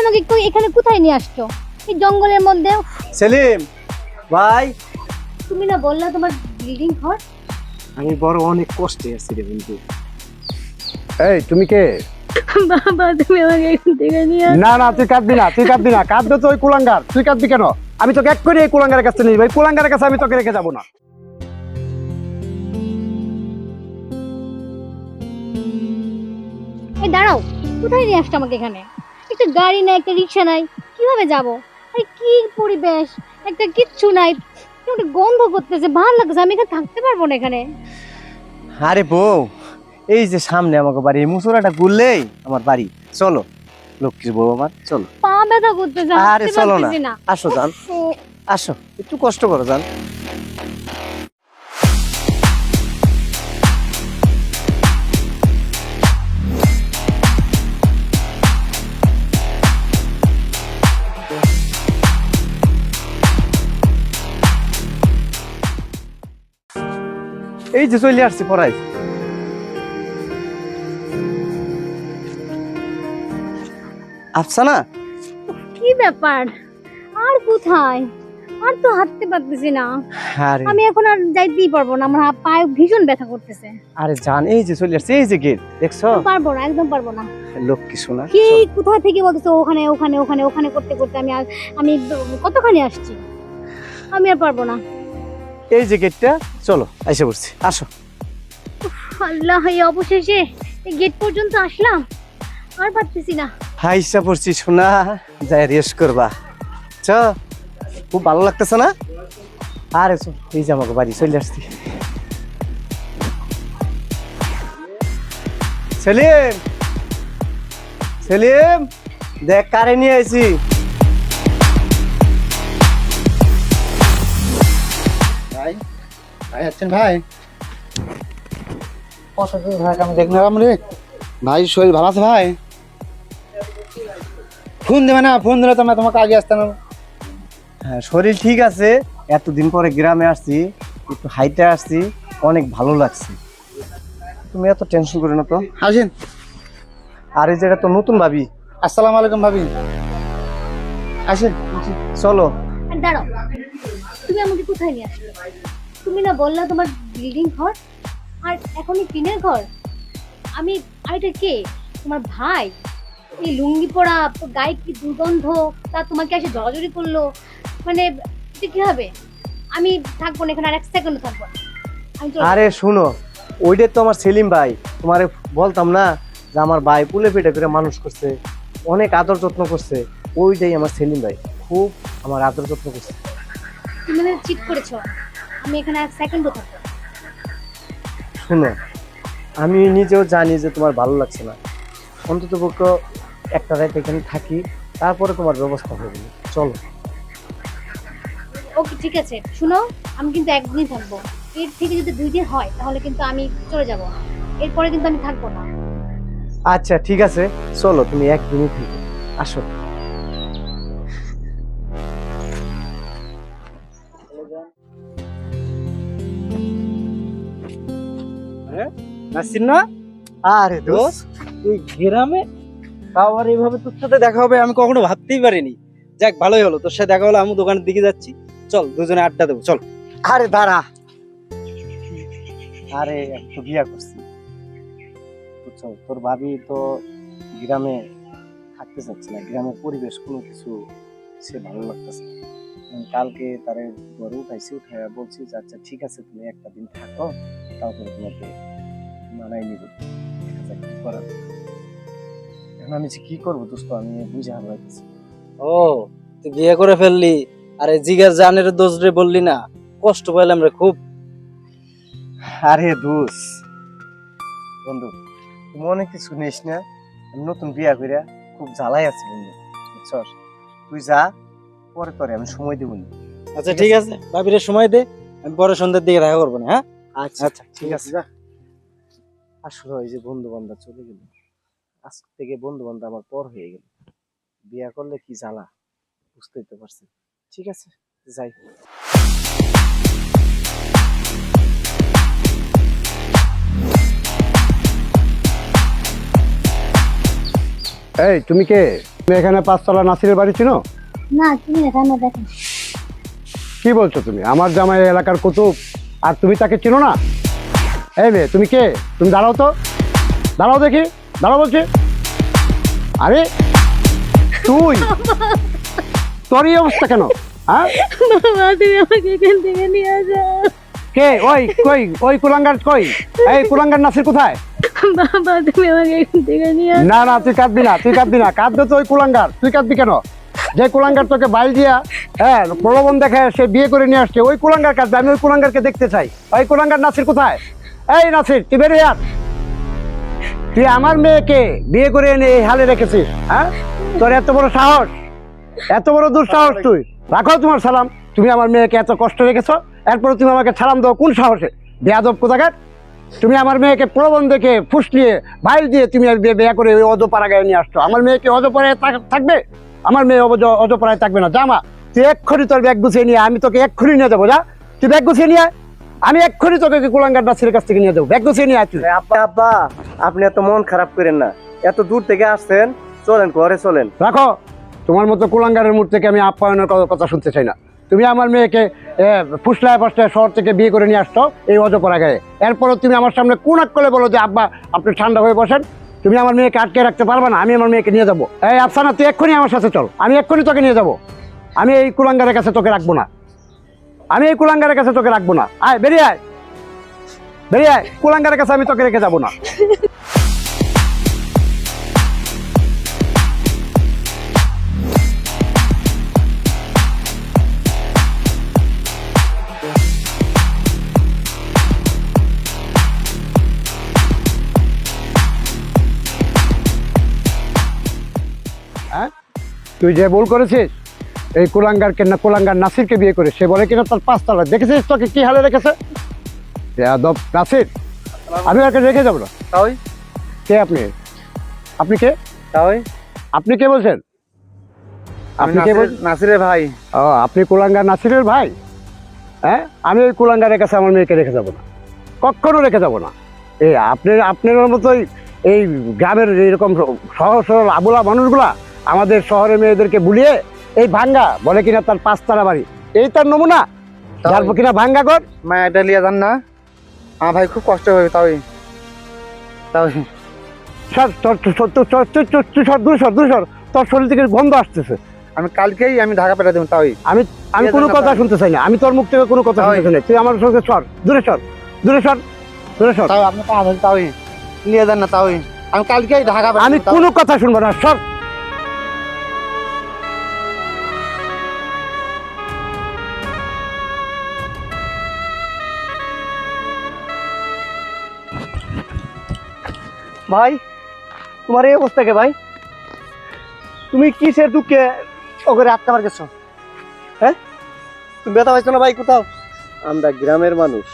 আমাকে একটু এখানে কোথায় নিয়ে আসছো? এই জঙ্গলের মধ্যে। সেলিম ভাই, তুমি না বললা তোমার বিল্ডিং ঘর? আমি বড় অনেক কষ্টে আছি রে বন্ধু। এই তুমি কে? বাবা তুমি আমাকে এখান থেকে নিয়ে না না, তুই কাঁদবি না, তুই কাঁদবি না, কাঁদবে তো ওই কুলাঙ্গার, তুই কাঁদবি কেন? আমি তোকে এক করে এই কুলাঙ্গারের কাছে নিয়ে যাবো, কুলাঙ্গারের কাছে আমি তোকে রেখে যাবো না। এই দাঁড়াও, কোথায় নিয়ে আসছো আমাকে এখানে? একটা গাড়ি নাই, একটা রিক্সা নাই, কিভাবে যাব? আরে কি পরিবেশ, একটা কিচ্ছু নাই, একটা গন্ধ করতেছে, ভালো লাগছে, আমি এখানে থাকতে পারবো না এখানে। আরে বউ, এই যে সামনে আমাকে বাড়ি, এই মুসুরাটা ঘুরলেই আমার বাড়ি। চলো লক্ষ্মীর বউ আমার, চলো। পা ব্যথা করতেছে, আরে হাঁটতে চলো না, পারতেছি না। আসো জান, আসো, একটু কষ্ট করো জান। এই যে চলে আসছি পড়াই। আফসানা, কি ব্যাপার? আর কোথায়? আর তো হাঁটতে পারতেছি না, আরে আমি এখন আর যাইতেই পারবো না, আমার পায়ে ভীষণ ব্যথা করতেছে। আরে জান, এই যে চলে আসছে, এই যে গেট দেখছো? পারবো না, একদম পারবো না। লক্ষ্মী সোনা, কি কোথা থেকে বলতেছো ওখানে ওখানে ওখানে ওখানে করতে করতে আমি কতখানি আসছি, আমি আর পারবো না। এই যে গেটটা, চলো এসে পড়ছি, আসো। আল্লাহ, এই অবশেষে এই গেট পর্যন্ত আসলাম, আর পারতেছি না। হাইসা পড়ছি সোনা, যাই রেস্ট করবা। চ, খুব ভালো লাগতেছে না? আরে চল, এই যে আমাকে বাড়ি চলে আসছি। সেলিম, সেলিম, দেখ কারে নিয়ে আইছি। ভাই, ভাই আছেন ভাই? আমি দেখলাম রে ভাই, শরীর ভালো আছে ভাই? ফোন দেবে না, ফোন দিলে তো আমি তোমাকে আগে আসতাম। হ্যাঁ, শরীর ঠিক আছে, এতদিন পরে গ্রামে আসছি, একটু হাইটে আসছি, অনেক ভালো লাগছে। তুমি এত টেনশন করো না তো। আসেন। আর এই যেটা তো নতুন ভাবি। আসসালামু আলাইকুম ভাবি, আসেন। চলো। আর দাঁড়াও, তুমি আমাকে কোথায় নিয়ে আসলে? তুমি না বললা তোমার বিল্ডিং ঘর, আর এখনই টিনের ঘর? আমি আর এটা কে? তোমার ভাই? এই লুঙ্গি পরা, গায়ে কি দুর্গন্ধ, তা তোমাকে এসে জড়াজড়ি করলো, মানে এটা কি হবে? আমি থাকবো না এখানে, আর এক সেকেন্ডও থাকবো না, আমি চলে আরে শুনো, ওইটাই তো আমার সেলিম ভাই। তোমারে বলতাম না যে আমার ভাই পুলে পেটে করে মানুষ করছে, অনেক আদর যত্ন করছে, ওইটাই আমার সেলিম ভাই, খুব আমার আদর যত্ন করছে। তুমি মানে চিট করেছো, আমি এখানে এক সেকেন্ডও থাকবো না। শুনো, আমি নিজেও জানি যে তোমার ভালো লাগছে না, অন্তত পক্ষ একটা রাত এখানে থাকি, তারপরে তোমার ব্যবস্থা হবে। চলো। ওকে ঠিক আছে, শুনো, আমি কিন্তু একদিনই থাকবো, এর থেকে যদি 2 দিন হয় তাহলে কিন্তু আমি চলে যাব, এরপরে কিন্তু আমি থাকবো না। আচ্ছা ঠিক আছে, চলো, তুমি একদিনই থেকে আসো। নাসির না? আরে দোষ, এই গ্রামে তাও আর এইভাবে তোর সাথে দেখা হবে আমি কখনো ভাবতেই পারিনি। যাক, ভালোই হলো, তোর সাথে দেখা হলো, আমি দোকানের দিকে যাচ্ছি, চল দুজনে আড্ডা দেবো, চল। আরে দাঁড়া, আরে আমি তো বিয়া করছি, বুঝছো? তোর ভাবি তো গ্রামে থাকতে চাচ্ছে না, গ্রামের পরিবেশ কোনো কিছু সে ভালো লাগতেছে না। আমি কালকে তারে ঘরে উঠাইছি, উঠাইয়া বলছি যে আচ্ছা ঠিক আছে, তুমি একটা দিন থাকো, তারপরে তোমাকে মানাই নিব, দেখা যাক কি করা যায়। এখন আমি যে কি করবো দোস্ত, আমি বুঝে হারাইতেছি। ও, তুই বিয়ে করে ফেললি, আরে জিগার জানের দোষ রে বললি না, কষ্ট পাইলাম রে খুব। আরে দোষ বন্ধু, তুমি অনেক কিছু নিস না, আমি নতুন বিয়া কইরা খুব জ্বালাই আছি বন্ধু, বুঝছস? তুই যা, পরে তোরে আমি সময় দেবো না। আচ্ছা ঠিক আছে, ভাবিরে সময় দে, আমি পরে সন্ধ্যার দিকে দেখা করবো না। হ্যাঁ আচ্ছা আচ্ছা ঠিক আছে। আসলে এই যে বন্ধু বান্ধব চলে গেল, আজ থেকে বন্ধু বান্ধব আমার পর হয়ে গেল, বিয়া করলে কি জ্বালা বুঝতেই তো পারছি। ঠিক আছে, যাই। এই তুমি কে? তুমি এখানে পাঁচতলা নাসিরের বাড়ি চিনো? না চিনি না, রান্না দেখেন। কি বলছো তুমি? আমার জামাই এলাকার কুতুব, আর তুমি তাকে চিনো না? এই মেয়ে, তুমি কে? তুমি দাঁড়াও তো, দাঁড়াও দেখি, দাঁড়াও বলছি। আরে তুই, তোর এই অবস্থা কেন? হ্যাঁ, বাবা তুমি আমাকে এখান থেকে নিয়ে যাও। কে? ওই কই, ওই কুলাঙ্গার কই? এই কুলাঙ্গার নাসির কোথায়? বাবা তুমি আমাকে এখান থেকে নিয়ে যাও। না না, তুই কাঁদবি না, তুই কাঁদবি না, কাঁদবে তো ওই কুলাঙ্গার, তুই কাঁদবি কেন? যে কুলাঙ্গার তোকে বাইল দিয়া, হ্যাঁ, প্রলোভন দেখে সে বিয়ে করে নিয়ে আসছে, ওই কুলাঙ্গার কাঁদবে। আমি ওই কুলাঙ্গারকে দেখতে চাই। ওই কুলাঙ্গার নাসির কোথায়? এই নাসির, তুই বেরিয়ে আয়। তুই আমার মেয়েকে বিয়ে করে এনে এই হালে রেখেছিস? হ্যাঁ, তোর এত বড় সাহস, এত বড় দুঃসাহস! তুই রাখো তোমার সালাম। তুমি আমার মেয়েকে এত কষ্ট রেখেছো, এরপরে তুমি আমাকে সালাম দাও কোন সাহসে? বেয়াদব কোথাকার! তুমি আমার মেয়েকে প্রলোভন দেখে ফুসলিয়ে বাইল দিয়ে তুমি বিয়ে করে ওই অজপাড়াগায় নিয়ে আসছো। আমার মেয়েকে অজপাড়ায় থাকবে? আমার মেয়ে অজপাড়ায় থাকবে না। জামা, তুই এক্ষুনি তোর ব্যাগ গুছিয়ে নিয়ে, আমি তোকে এক্ষুনি নিয়ে যাবো। যা, তুই ব্যাগ গুছিয়ে নিয়ে আয়। আমি এক্ষুনি তোকে কুলাঙ্গার নাসিরের কাছ থেকে নিয়ে যাবো। ব্যাগ গুছিয়ে নিয়ে আয় তুই। আব্বা আব্বা, আপনি এত মন খারাপ করেন না, এত দূর থেকে আসছেন, চলেন ঘরে চলেন। রাখো, তোমার মতো কুলাঙ্গারের মুখ থেকে আমি আপ্যায়নের কথা শুনতে চাই না। তুমি আমার মেয়েকে ফুসলায় ফাসলায় শহর থেকে বিয়ে করে নিয়ে আসছো এই অজপাড়াগায়ে। এরপরও তুমি আমার সামনে কোন এক করে বলো যে আব্বা আপনি ঠান্ডা হয়ে বসেন। তুমি আমার মেয়েকে আটকে রাখতে পারবে না। আমি আমার মেয়েকে নিয়ে যাবো। এই আফসানা, তুই এক্ষুনি আমার সাথে চল, আমি এক্ষুনি তোকে নিয়ে যাবো। আমি এই কুলাঙ্গারের কাছে তোকে রাখবো না, আমি এই কুলাঙ্গারের কাছে তোকে রাখবো না। আয়, বেরিয়ে আয়, বেরিয়ে আয়। কুলাঙ্গারের কাছে আমি তোকে রেখে যাবো না। হ্যাঁ, তুই যে ভুল করেছিস, এই কুলাঙ্গারকে না, কুলাঙ্গার নাসিরকে বিয়ে করে, সে বলে কিনা তার পাঁচতলা। দেখেছিস তোকে কি হালে রেখেছে? বেয়াদব নাসির, আমি ওকে রেখে যাবো না। তাই কে আপনি? আপনি কে? তাই আপনি কে বলছেন? আমি আপনি কে বলছেন? নাসিরের ভাই। ও, আপনি কুলাঙ্গার নাসিরের ভাই? হ্যাঁ, আমি ওই কুলাঙ্গারের কাছে আমার মেয়েকে রেখে যাবো না, কখনো রেখে যাবো না। এই আপনার মতোই এই গ্রামের এইরকম সহজ সরল আবুলা মানুষগুলা আমাদের শহরের মেয়েদেরকে বুলিয়ে এই ভাঙ্গা বলে কিনা তার পাঁচতলা বাড়ি, এই তার নমুনা। তারপর কিনা ভাঙ্গা কর। মা এটা লিয়ে যান না, আমার ভাই খুব কষ্ট হবে। তাই তাই সর, তুই সর, দূরে সর, দূরে সর। তোর শরীর থেকে গন্ধ আসতেছে। আমি কালকেই ঢাকা পেটা দেবো। তাই আমি কোনো কথা শুনতে চাই না, আমি তোর মুখ থেকে কোনো কথা শুনতে চাই না। তুই আমার সঙ্গে সর, দূরে সর, দূরে সর, দূরে সর। তাও আপনি পা ধরে তাই নিয়ে যান না। তাই আমি কালকেই ঢাকা পেটা আমি কোনো কথা শুনবো না, সর। ভাই, তোমার এই অবস্থা কে ভাই? তুমি কিসের দুঃখে ওকে আটকা মার গেছো? হ্যাঁ, তুমি ব্যথা পাইছো না ভাই কোথাও? আমরা গ্রামের মানুষ,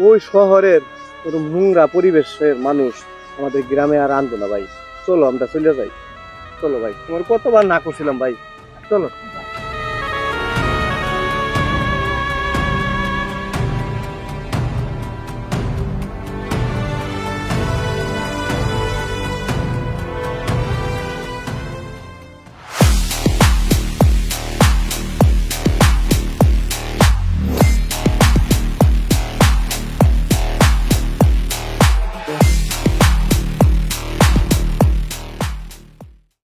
ওই শহরের ওর নোংরা পরিবেশের মানুষ আমাদের গ্রামে আর আনবো না ভাই। চলো আমরা চলে যাই, চলো ভাই। তোমার কতবার না করছিলাম ভাই, চলো।